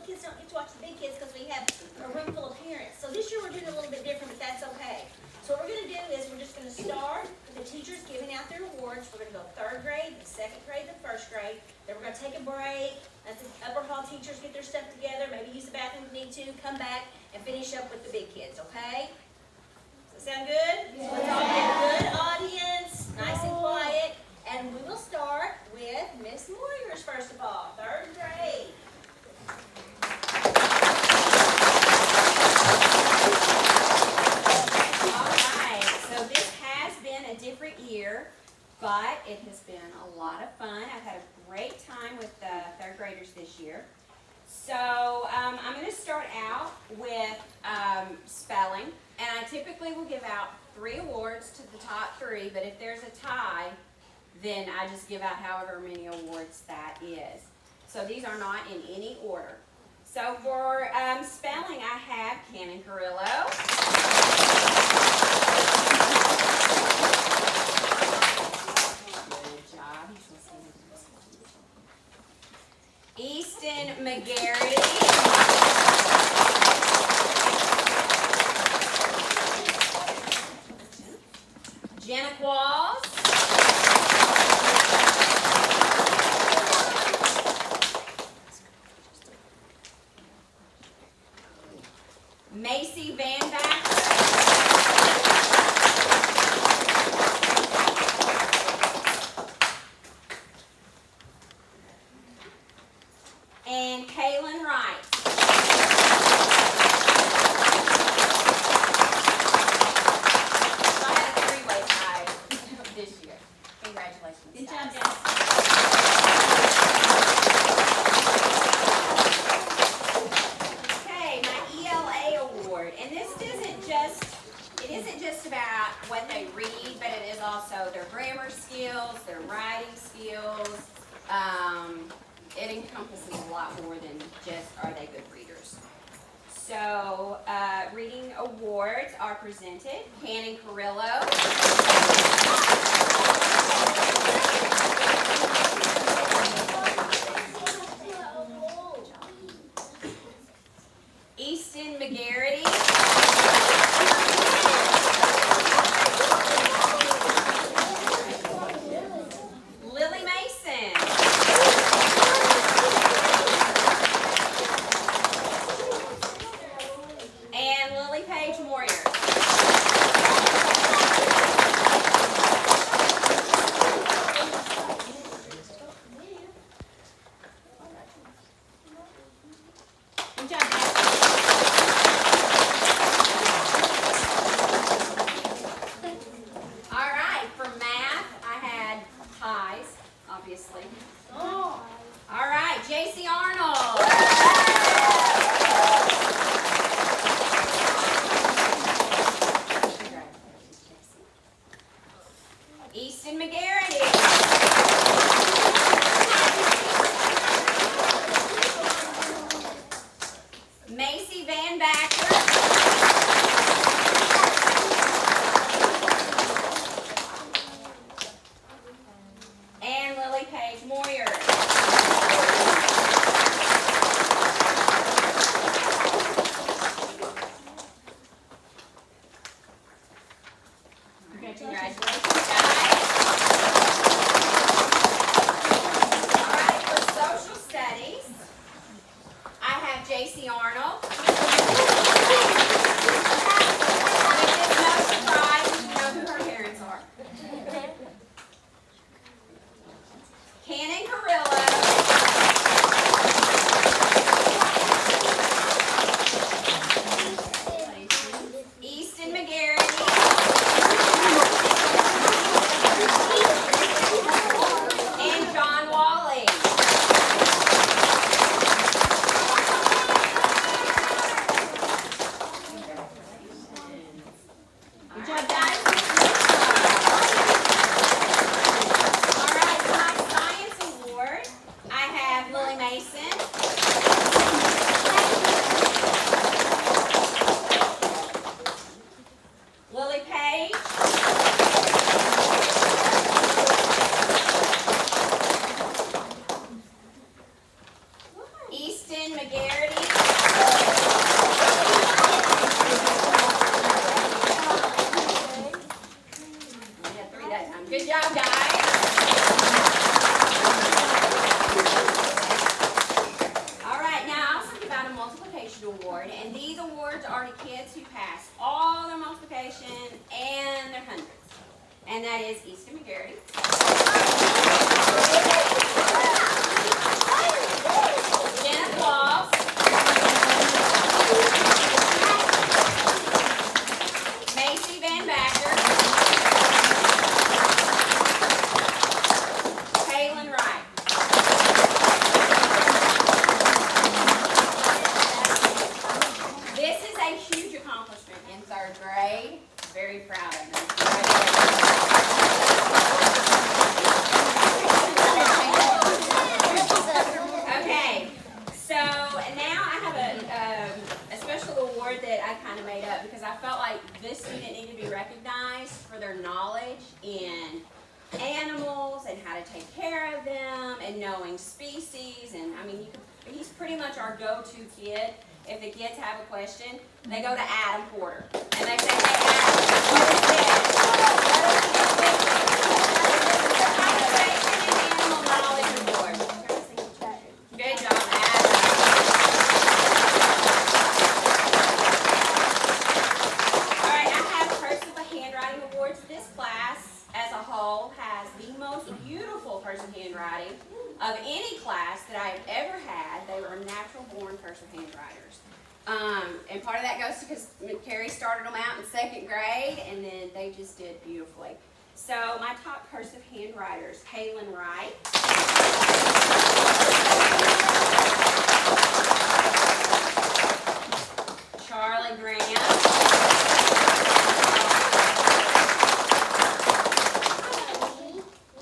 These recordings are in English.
kids don't get to watch the big kids because we have a room full of parents. So this year we're doing a little bit different, but that's okay. So what we're going to do is we're just going to start with the teachers giving out their awards. We're going to go 3rd grade, the 2nd grade, the 1st grade. Then we're going to take a break. Let the upper hall teachers get their stuff together, maybe use the bathroom if need to, come back and finish up with the big kids, okay? Does that sound good? Yeah. So let's all get a good audience, nice and quiet. And we will start with Miss Moyers first of all, 3rd grade. Different year, but it has been a lot of fun. I've had a great time with the 3rd graders this year. So I'm going to start out with spelling, and I typically will give out 3 awards to the top 3, but if there's a tie, then I just give out however many awards that is. So these are not in any order. So for spelling, I have Cannon Carrillo. Easton McGarity. Jenna Qualls. Macy Van Backer. And Kaylin Wright. So I had a 3-way tie this year. Congratulations. Good job, guys. Okay, my Ela Award. And this isn't just about what they read, but it is also their grammar skills, their writing skills. It encompasses a lot more than just are they good readers. So reading awards are presented. Cannon Carrillo. Easton McGarity. Moyers. Good job, guys. All right, for math, I had ties, obviously. All right, J.C. Arnold. Easton McGarity. Macy Van Backer. And Lily Page Moyers. Congratulations, guys. All right, for social studies, I have J.C. Arnold. Which is no surprise, you know who her parents are. Cannon Carrillo. McGarity. Jenna Claus. Macy Van Backer. Kaylin Wright. This is a huge accomplishment in 3rd grade. Very proud of them. Okay, so now I have a special award that I kind of made up because I felt like this student needed to be recognized for their knowledge in animals and how to take care of them and knowing species. And I mean, he's pretty much our go-to kid. If the kids have a question, they go to Adam Porter and they say, "Hey Adam, what is this?" Conservation and Animal Knowledge Award. Good job, Adam. All right, I have cursive handwriting awards. This class, as a whole, has the most beautiful cursive handwriting of any class that I've ever had. They were natural-born cursive handwriters. And part of that goes to because Carrie started them out in 2nd grade, and then they just did beautifully. So my top cursive handwriters: Kaylin Wright, Charlie Graham,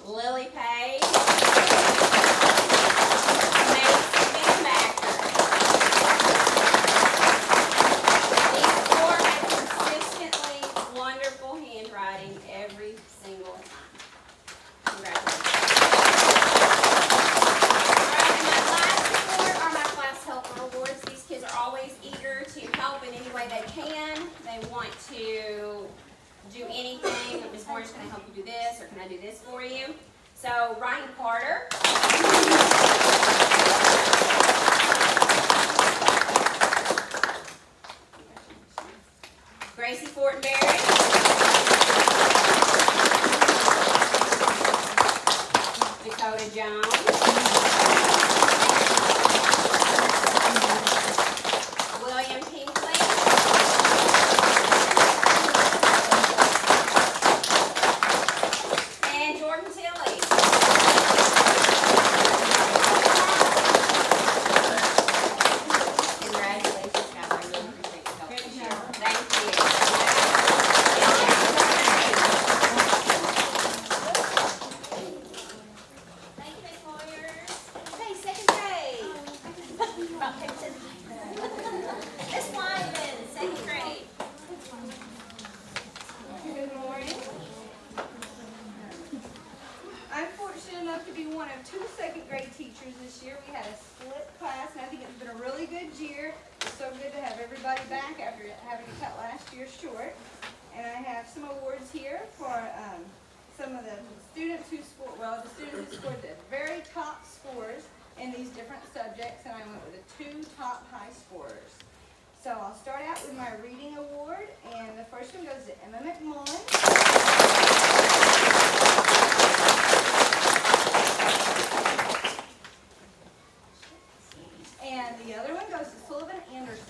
Lily Page, Macy Van Backer. These 4 have consistently wonderful handwriting every single time. Congratulations. Alright, and my last award are my class helper awards. These kids are always eager to help in any way they can. They want to do anything. Ms. Moyers, can I help you do this, or can I do this for you? So, Ryan Carter. Gracie Fortenberry. Dakota Jones. William Pinkley. And Jordan Tilley. Congratulations, guys. I really appreciate your help this year. Thank you. Thank you, Ms. Moyers. Okay, 2nd grade. Miss Wyman, 2nd grade. Good morning. I'm fortunate enough to be one of 2 2nd grade teachers this year. We had a split class, and I think it's been a really good year. It's so good to have everybody back after having to cut last year short. And I have some awards here for some of the students who scored, the students who scored the very top scores in these different subjects, and I went with the 2 top high scorers. So I'll start out with my reading award, and the first one goes to Emma McMullen. And the other one goes to Sullivan Anderson.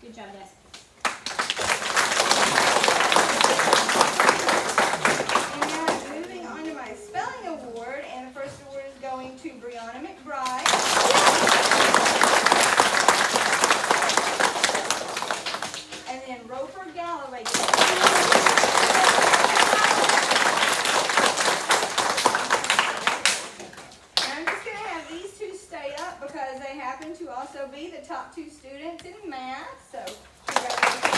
Good job, guys. And now I'm moving on to my spelling award, and the first award is going to Brianna McBride. And then Roper Galloway. And I'm just going to have these 2 stay up because they happen to also be the top 2 students in math. So, congratulations.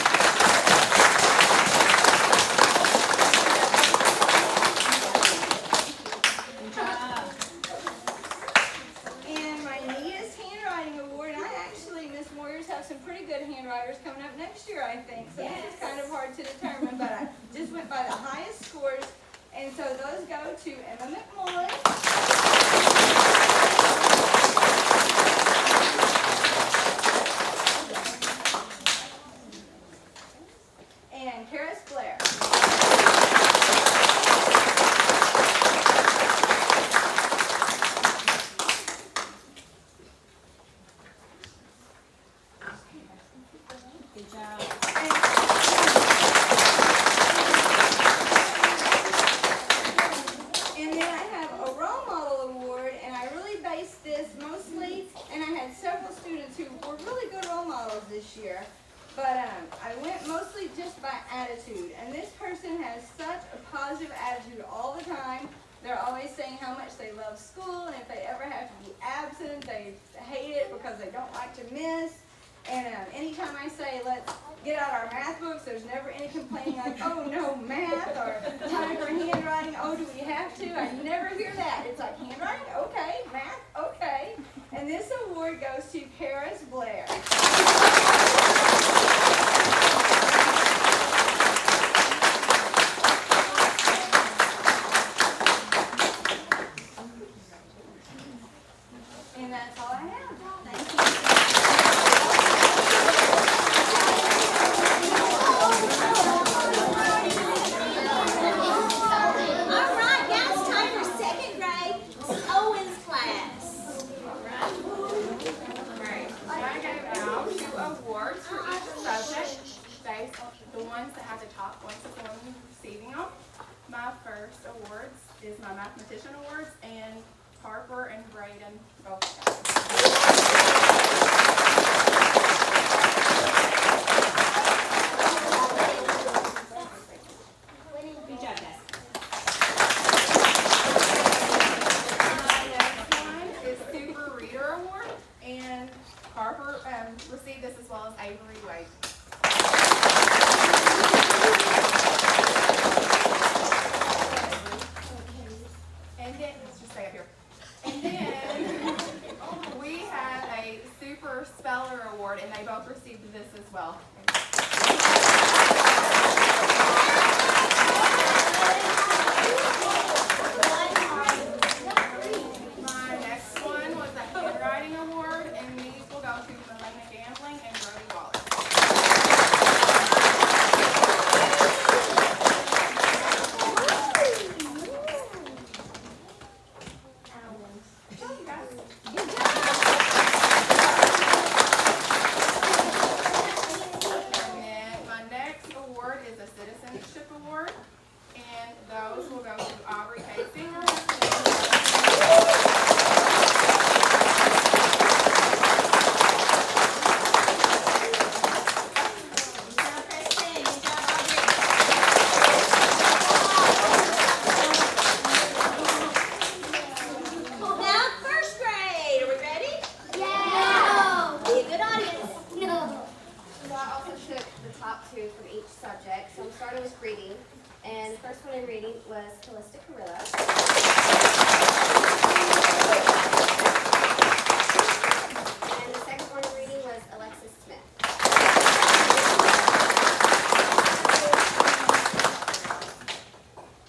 And my neatest handwriting award, and I actually, Miss Moyers, have some pretty good handwriters coming up next year, I think. So this is kind of hard to determine, but I just went by the highest scores. And so those go to Emma McMullen. and Karis Blair. Good job. And then I have a role model award, and I really based this mostly, and I had several students who were really good role models this year, but I went mostly just by attitude. And this person has such a positive attitude all the time. They're always saying how much they love school, and if they ever have to be absent, they hate it because they don't like to miss. And anytime I say, let's get out our math books, there's never any complaining like, oh no, math, or time for handwriting, oh, do we have to? I never hear that. It's like, handwriting? Okay. Math? Okay. And this award goes to Karis Blair. And that's all I have. Thank you. All right, now it's time for second grade, Owen's class. Right. I gave out 2 awards for each subject. The ones that have the top ones is the one receiving them. My first awards is my Mathematician Awards, and Harper and Braden both got it. Good job, guys. My next one is Super Reader Award, and Harper received this as well as Avery Wade. And then, let's just stay up here. And then we have a Super Speller Award, and they both received this as well. My next one was a Handwriting Award, and these will go to Melina Gambling and Brody Wallace. And my next award is a Citizenship Award, and those will go to Aubrey Casey. Now, first grade, are we ready? Yeah. Be a good audience. No. So I also took the top 2 from each subject. So I'm starting with reading. And the first one in reading was Callista Carrillo. And the second one in reading was Alexis Smith.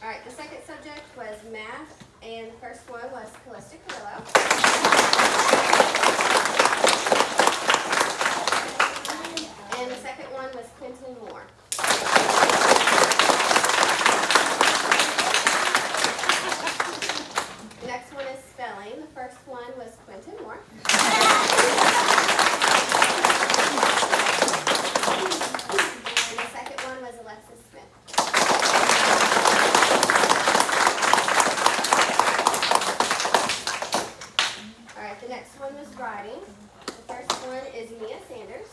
Alright, the second subject was math. And the first one was Callista Carrillo. And the second one was Quentin Moore. The next one is spelling. The first one was Quentin Moore. And the second one was Alexis Smith. All right, the next one was writing. The first one is Mia Sanders.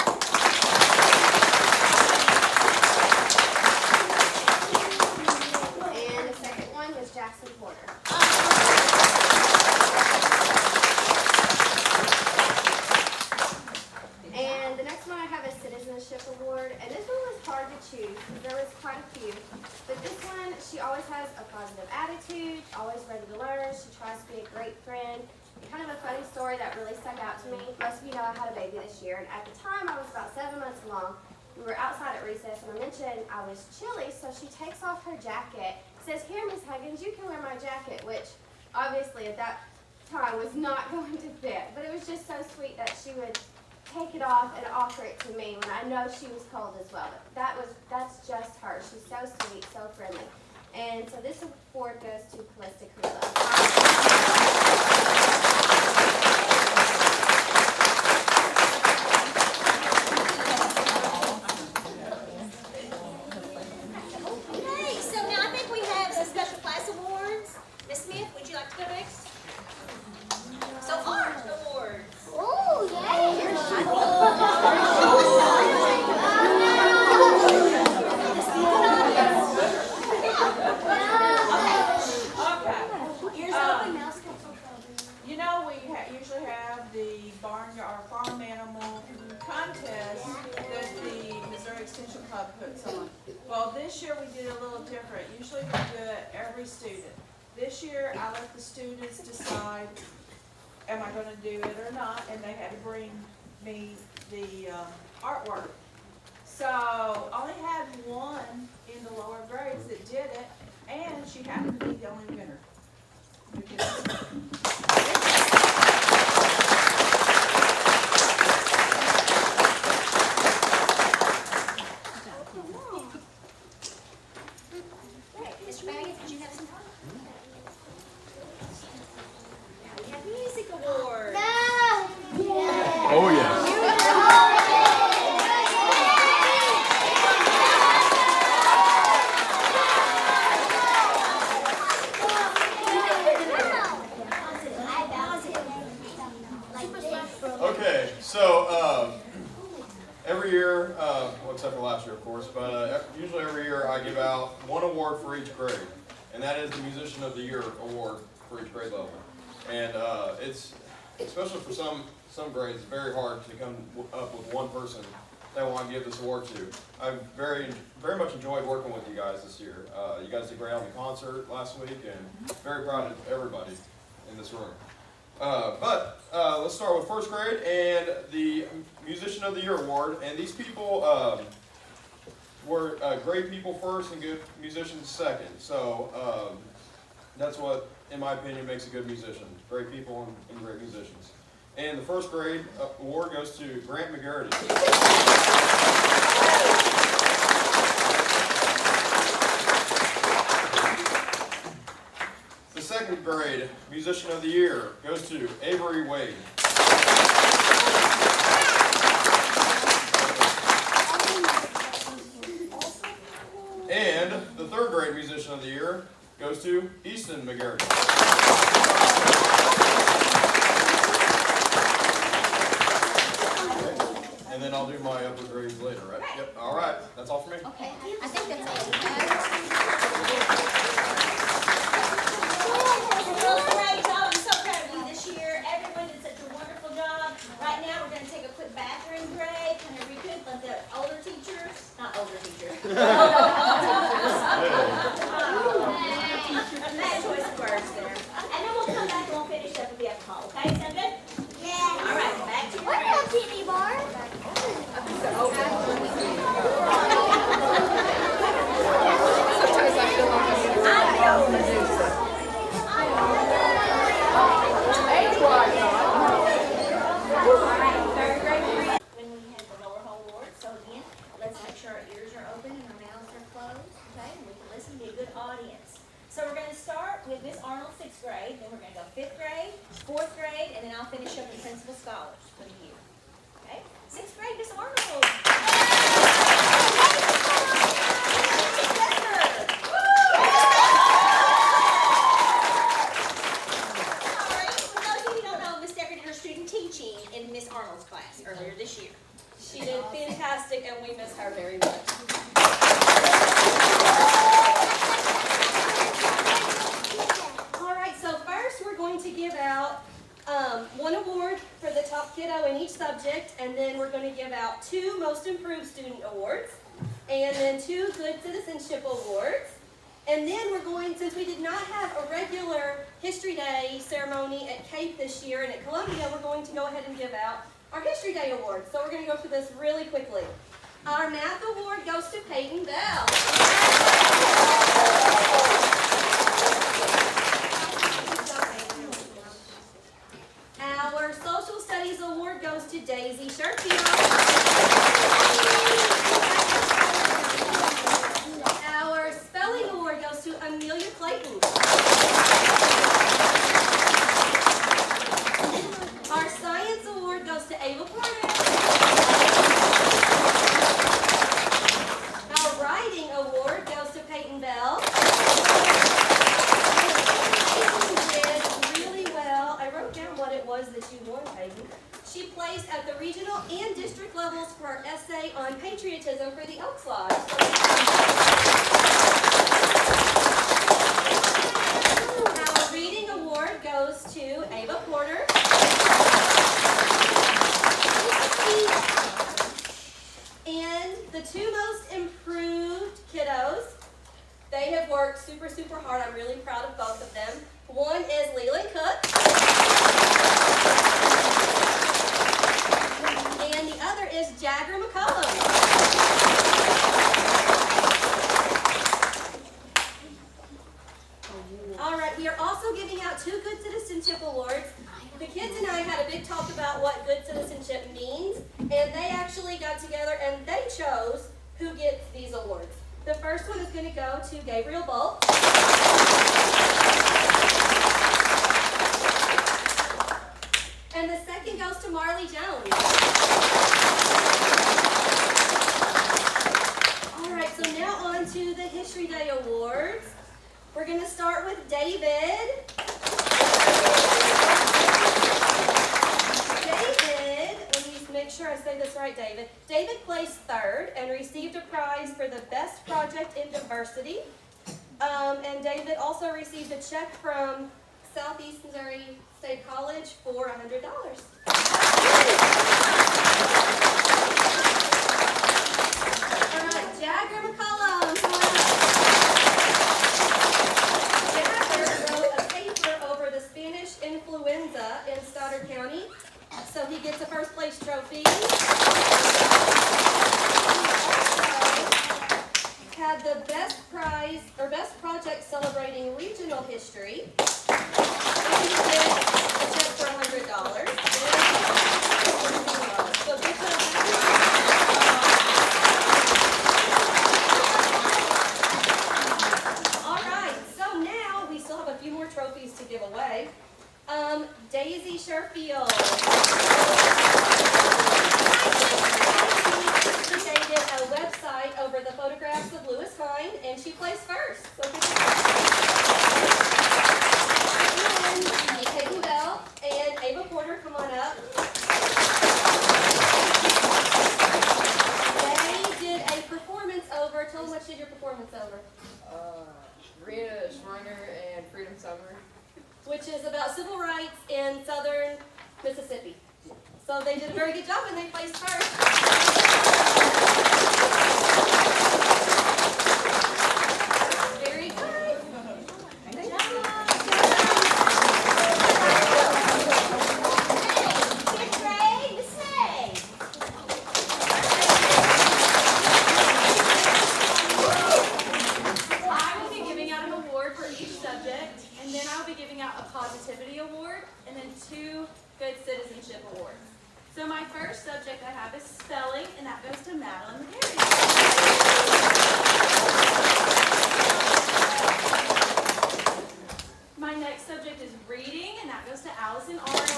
And the second one was Jackson Porter. And the next one I have a Citizenship Award, and this one was hard to choose because there was quite a few. But this one, she always has a positive attitude, always ready to learn, she tries to be a great friend. Kind of a funny story that really stuck out to me. Most of you know I had a baby this year, and at the time I was about 7 months along. We were outside at recess, and I mentioned I was chilly, so she takes off her jacket, says, "Here, Miss Huggins, you can wear my jacket," which obviously at that time was not going to fit. But it was just so sweet that she would take it off and offer it to me when I know she was cold as well. That's just She's so sweet, so friendly. And so this award goes to Calista Krupa. Okay, so now I think we have the special class awards. Ms. Smith, would you like to go next? So art awards. Ears open, mouse control. You know, we usually have the barnyard farm animal contest that the Missouri Extension Club puts on. Well, this year we did a little different. Usually we do it every student. This year I let the students decide, am I going to do it or not? And they had to bring me the artwork. So I only had one in the lower grades that did it, and she happened to be the only winner. Mr. Baggett, did you have some? Now we have music awards. Oh, yes. Okay, so every year, well, except for last year, of course, but usually every year I give out one award for each grade, and that is the Musician of the Year award for each grade level. And it's, especially for some grades, it's very hard to come up with one person that I want to give this award to. I've very much enjoyed working with you guys this year. You guys did great on the concert last week, and very proud of everybody in this room. But let's start with first grade and the Musician of the Year award. And these people were great people first and good musicians second. So that's what, in my opinion, makes a good musician. Great people and great musicians. And the first grade award goes to Grant McGarity. The second grade Musician of the Year goes to Avery Wade. And the third grade Musician of the Year goes to Easton McGarity. And then I'll do my upper grades later, right? Yep, all right, that's all for me. Okay, I think that's all. Great job, I'm so proud of you this year. Everyone did such a wonderful job. Right now, we're gonna take a quick bathroom break, kind of recoup, let the older teachers, not older teachers. Bad choice of words there. And then we'll come back and we'll finish up with the alcohol, okay? Sound good? Yeah. All right, back to your grades. TV bar? When we have the lower hall award, so again, let's make sure our ears are open and our mouths are closed, okay? And we can listen, be a good audience. So we're gonna start with Miss Arnold, 6th grade, then we're gonna go 5th grade, 4th grade, and then I'll finish up with Principal Scholars for the year. Okay? 6th grade, Miss Arnold. In Miss Arnold's class earlier this year. She did fantastic, and we miss her very much. All right, so first we're going to give out one award for the top kiddo in each subject, and then we're going to give out 2 Most Improved Student Awards, and then 2 Good Citizenship Awards. And then we're going, since we did not have a regular History Day ceremony at Cape this year and at Columbia, we're going to go ahead and give out our History Day Award. So we're going to go through this really quickly. Our Math Award goes to Peyton Bell. Our Social Studies Award goes to Daisy Sherfield. worked super, super hard. I'm really proud of both of them. One is Leland Cook. And the other is Jagger McCollum. All right, we are also giving out 2 Good Citizenship Awards. The kids and I had a big talk about what good citizenship means, and they actually got together and they chose who gets these awards. The first one is going to go to Gabriel Bolt. And the second goes to Marley Jones. All right, so now on to the History Day Awards. We're going to start with David. Let me make sure I say this right, David. David placed 3rd and received a prize for the best project in diversity. And David also received a check from Southeast Missouri State College for $100. All right, Jagger McCollum. Jagger wrote a paper over the Spanish influenza in Stoddard County. So he gets a first place trophy. He also had the best prize or best project celebrating regional history. And he did a check for $100. So good job. All right, so now we still have a few more trophies to give away. Daisy Sherfield. She created a website over the photographs of Lewis Hine, and she placed first. So good job. And Peyton Bell and Ava Porter, come on up. They did a performance over. Tell them what you did your performance over. Rita Schreiner and Freedom Summer. Which is about civil rights in southern Mississippi. So they did a very good job and they placed first. Very good. Good job. Fifth grade, Miss May. I will be giving out an award for each subject, and then I will be giving out a positivity award, and then 2 good citizenship awards. So my first subject I have is spelling, and that goes to Madeline McGarry. My next subject is reading, and that goes to Allison Arnold.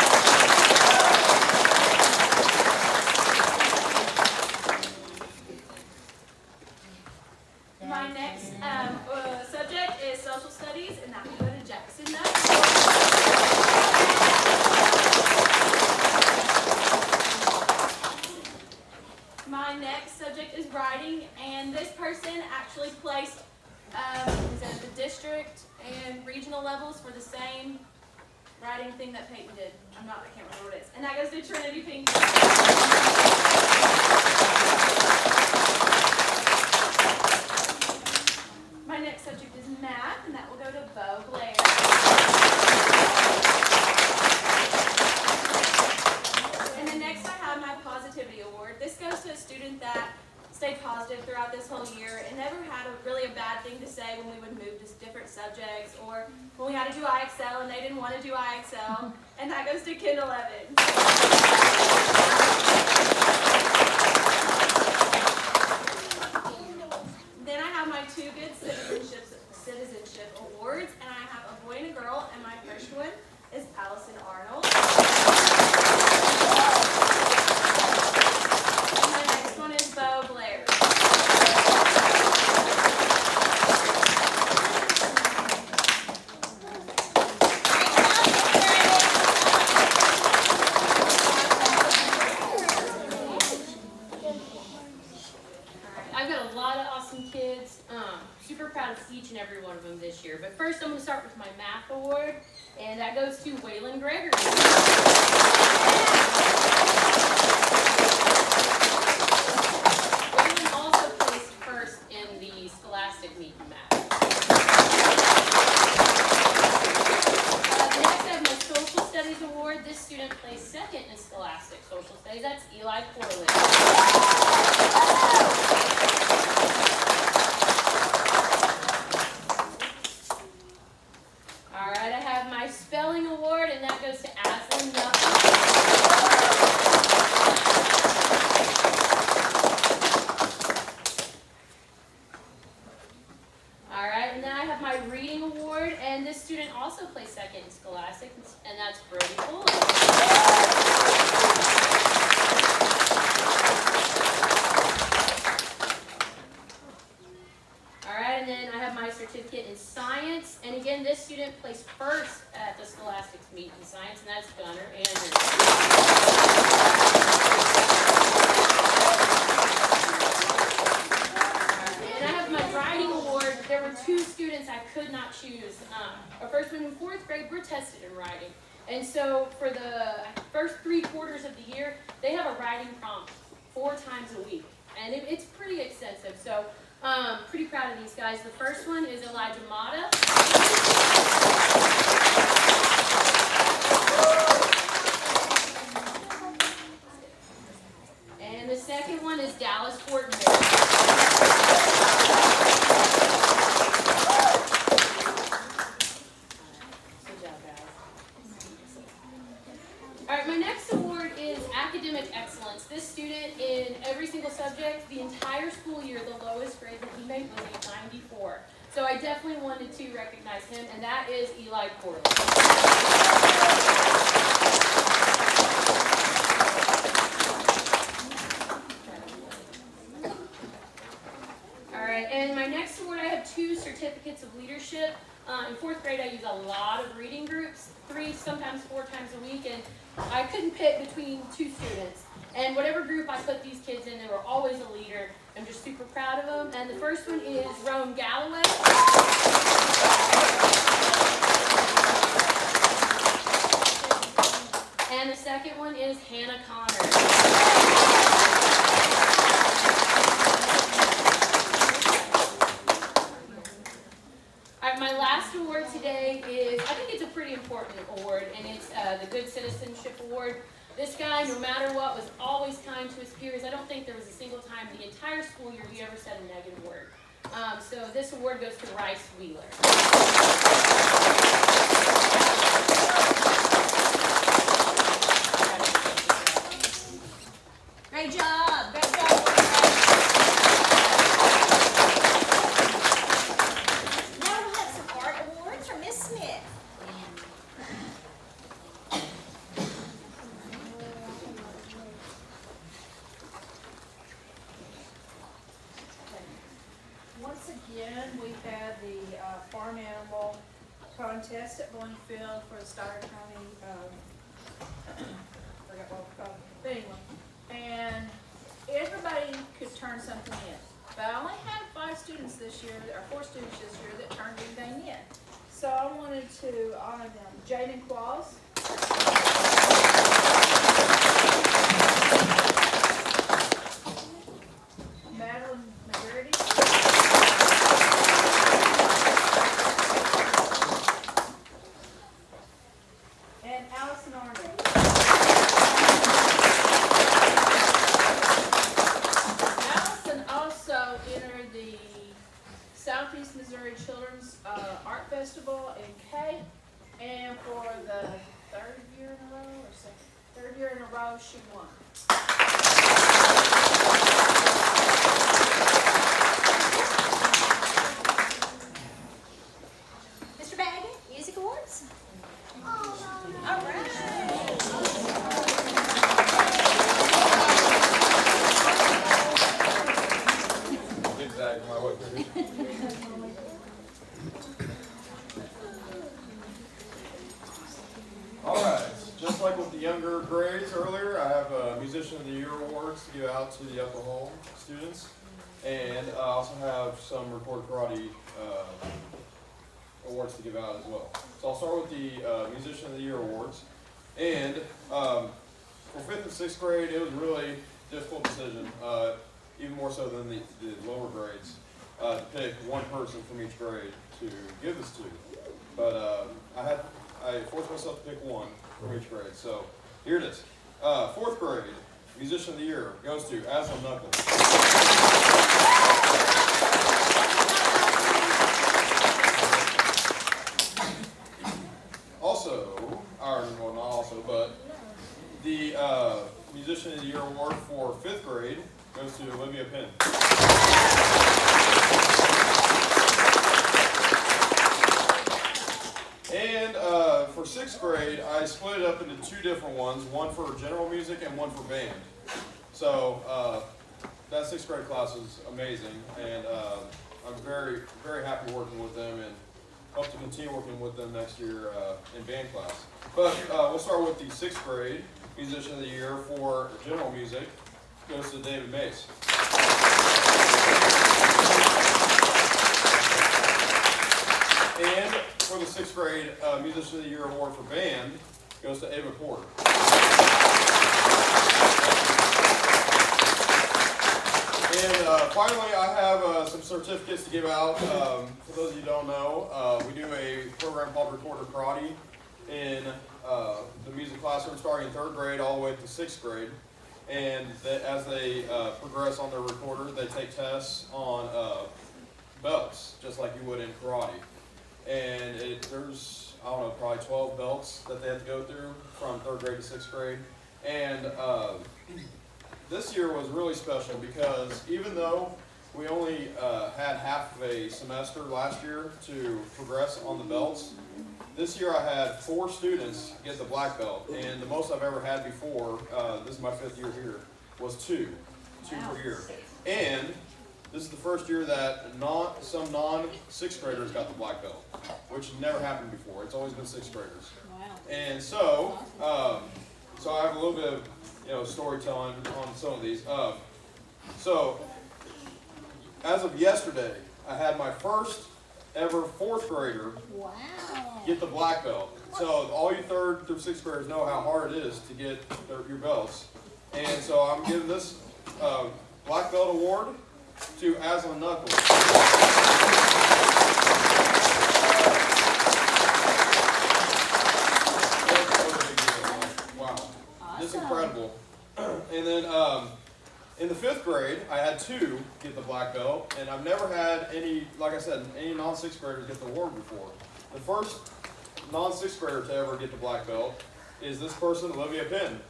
My next subject is social studies, and that will go to Jackson Nutt. My next subject is writing, and this person actually placed the district and regional levels for the same writing thing that Peyton did. I can't remember what it is. And that goes to Trinity Pink. My next subject is math, and that will go to Bo Blair. And then next I have my positivity award. This goes to a student that stayed positive throughout this whole year and never had really a bad thing to say when we would move to different subjects or when we had to do IXL and they didn't want to do IXL. And that goes to Kendall Evans. Then I have my 2 good citizenship awards, and I have a boy and a girl, and my first one is Allison Arnold. And my next one is Bo Blair. I've got a lot of awesome kids. Super proud of each and every one of them this year. But first, I'm going to start with my math award, and that goes to Waylon Gregory. Waylon also placed first in the Scholastic meet in math. plays. That's Eli Corlin. All right, I have my spelling award, and that goes to Aslan Knuckles. All right, and then I have my reading award, and this student also plays second in Scholastic, and that's Brody Fuller. Alright, and then I have my certificate in science, and again, this student placed first at the Scholastics meet in science, and that's Gunnar Andrews. And I have my writing award. There were two students I could not choose. Our freshmen in fourth grade were tested in writing, and so for the first 3 quarters of the year, they have a writing prompt 4 times a week, and it's pretty extensive. So pretty proud of these guys. The first one is Elijah Mata. And the second one is Dallas Fortenberry. Good job, guys. All right, my next award is Academic Excellence. This student in every single subject, the entire school year, the lowest grade that he made was a 94. So I definitely wanted to recognize him, and that is Eli Corlin. All right, and my next award, I have 2 certificates of leadership. In fourth grade, I use a lot of reading groups, 3, sometimes 4 times a week, and I couldn't pick between 2 students. And whatever group I put these kids in, they were always a leader. I'm just super proud of them. And the first one is Roan Galloway. And the second one is Hannah Connor. All right, my last award today is, I think it's a pretty important award, and it's the Good Citizenship Award. This guy, no matter what, was always kind to his peers. I don't think there was a single time the entire school year he ever said a negative word. So this award goes to Rice Wheeler. Great job, great job. Now we'll have some art awards for Miss Smith. Once again, we had the farm animal contest at Bloomfield for the Stoddard County, forgot what we called it, but anyway. And everybody could turn something in. But I only had 5 students this year, or 4 students this year that turned anything in. So I wanted to honor them. Jaden Qualls. Madeline McGurdy. And Allison Arnold. Allison also entered the Southeast Missouri Children's Art Festival in K, and for the third year in a row, she won. Mr. Baggett, Music Awards. All right. Zigzag my way through. All right, just like with the younger grades earlier, I have Musician of the Year awards to give out to the upper home students, and I also have some Record Karate awards to give out as well. So I'll start with the Musician of the Year awards, and for 5th and 6th grade, it was really difficult decision, even more so than the lower grades, to pick one person from each grade to give this to. But I forced myself to pick one from each grade. So here it is. 4th grade, Musician of the Year goes to Aslan Knuckles. Also, well not also, but the Musician of the Year award for 5th grade goes to Olivia Penn. And for 6th grade, I split it up into 2 different ones, one for general music and one for band. So that 6th grade class is amazing, and I'm very, very happy working with them and hope to continue working with them next year in band class. But we'll start with the 6th grade Musician of the Year for general music. Goes to David Mace. And for the 6th grade Musician of the Year award for band goes to Ava Porter. And finally, I have some certificates to give out. For those of you who don't know, we do a program called Recorder Karate in the music classroom starting in 3rd grade all the way to 6th grade. And as they progress on their recorder, they take tests on belts, just like you would in karate. And there's, I don't know, probably 12 belts that they have to go through from 3rd grade to 6th grade. And this year was really special because even though we only had half of a semester last year to progress on the belts, this year I had 4 students get the black belt, and the most I've ever had before, this is my 5th year here, was 2 per year. And this is the first year that some non-6th graders got the black belt, which never happened before. It's always been 6th graders. And so, so I have a little bit of storytelling on some of these. So, as of yesterday, I had my first ever 4th grader get the black belt. So all you 3rd through 6th graders know how hard it is to get your belts. And so I'm giving this black belt award to Aslan Knuckles. Wow, this is incredible. And then in the 5th grade, I had 2 get the black belt, and I've never had any, like I said, any non-6th graders get the award before. The first non-6th grader to ever get the black belt is this person, Olivia Penn.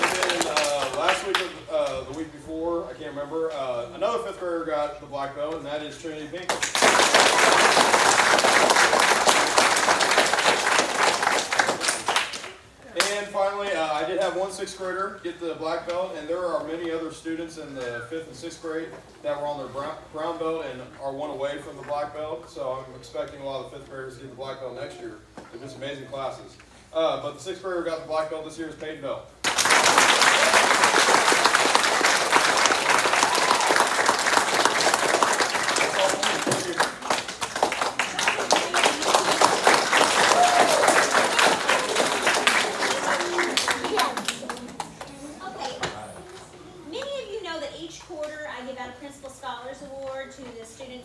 And then last week or the week before, I can't remember, another 5th grader got the black belt, and that is Trinity Pinkham. And finally, I did have one 6th grader get the black belt, and there are many other students in the 5th and 6th grade that were on their brown belt and are one away from the black belt. So I'm expecting a lot of the 5th graders to get the black belt next year. They're just amazing classes. But the 6th grader got the black belt this year is Peyton Bell.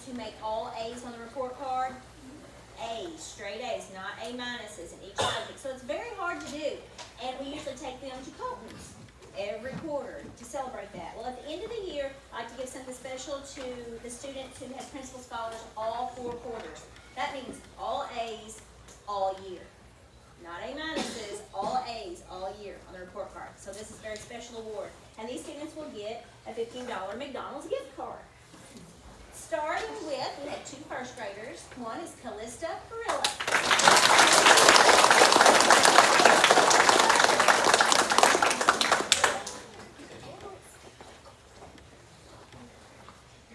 Who make all A's on the report card. A's, straight A's, not A minuses in each subject. So it's very hard to do. And we usually take them to conference every quarter to celebrate that. Well, at the end of the year, I like to give something special to the students who have principal scholars all 4 quarters. That means all A's all year. Not A minuses, all A's all year on the report card. So this is a very special award. And these students will get a $15 McDonald's gift card. Starting with, we had 2 first graders. One is Callista Carrillo.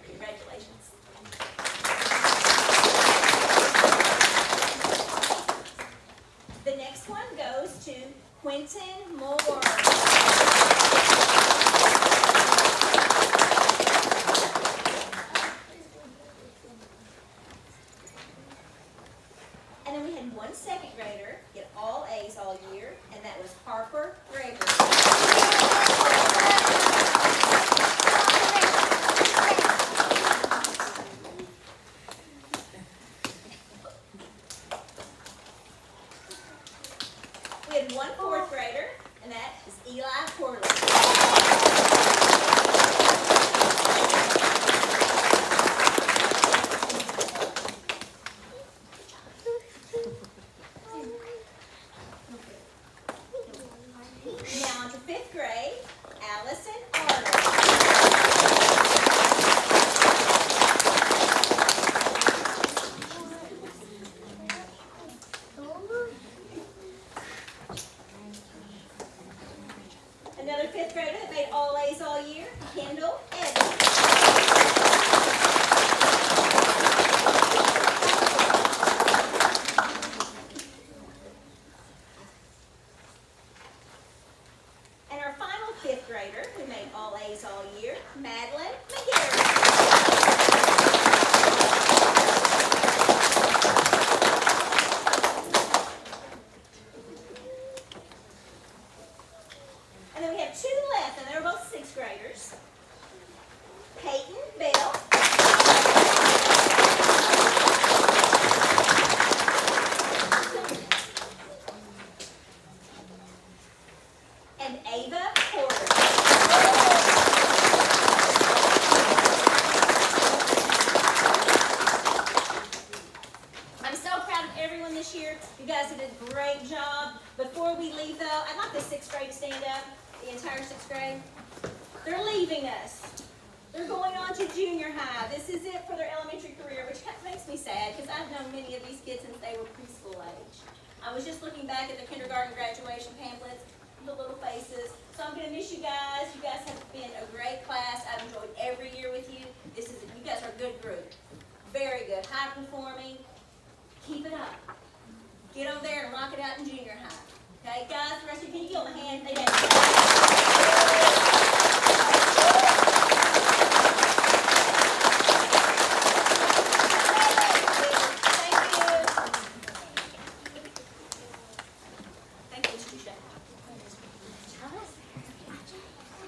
Congratulations. The next one goes to Quentin Moore. And then we had one 2nd grader get all A's all year, Kendall Evans. And our final fifth grader who made all A's all year, Madeline Moyers. And then we have two left, and they're both sixth graders. Peyton Bell. And Ava Porter. I'm so proud of everyone this year. You guys did a great job. Before we leave though, I'd like the sixth grade to stand up, the entire sixth grade. They're leaving us. They're going on to junior high. This is it for their elementary career, which kind of makes me sad because I've known many of these kids since they were preschool age. I was just looking back at the kindergarten graduation pamphlets, the little faces. So I'm gonna miss you guys. You guys have been a great class. I've enjoyed every year with you. You guys are a good group. Very good, high performing. Keep it up. Get over there and rock it out in junior high. Okay, guys, the rest of you, can you give them a hand? They did.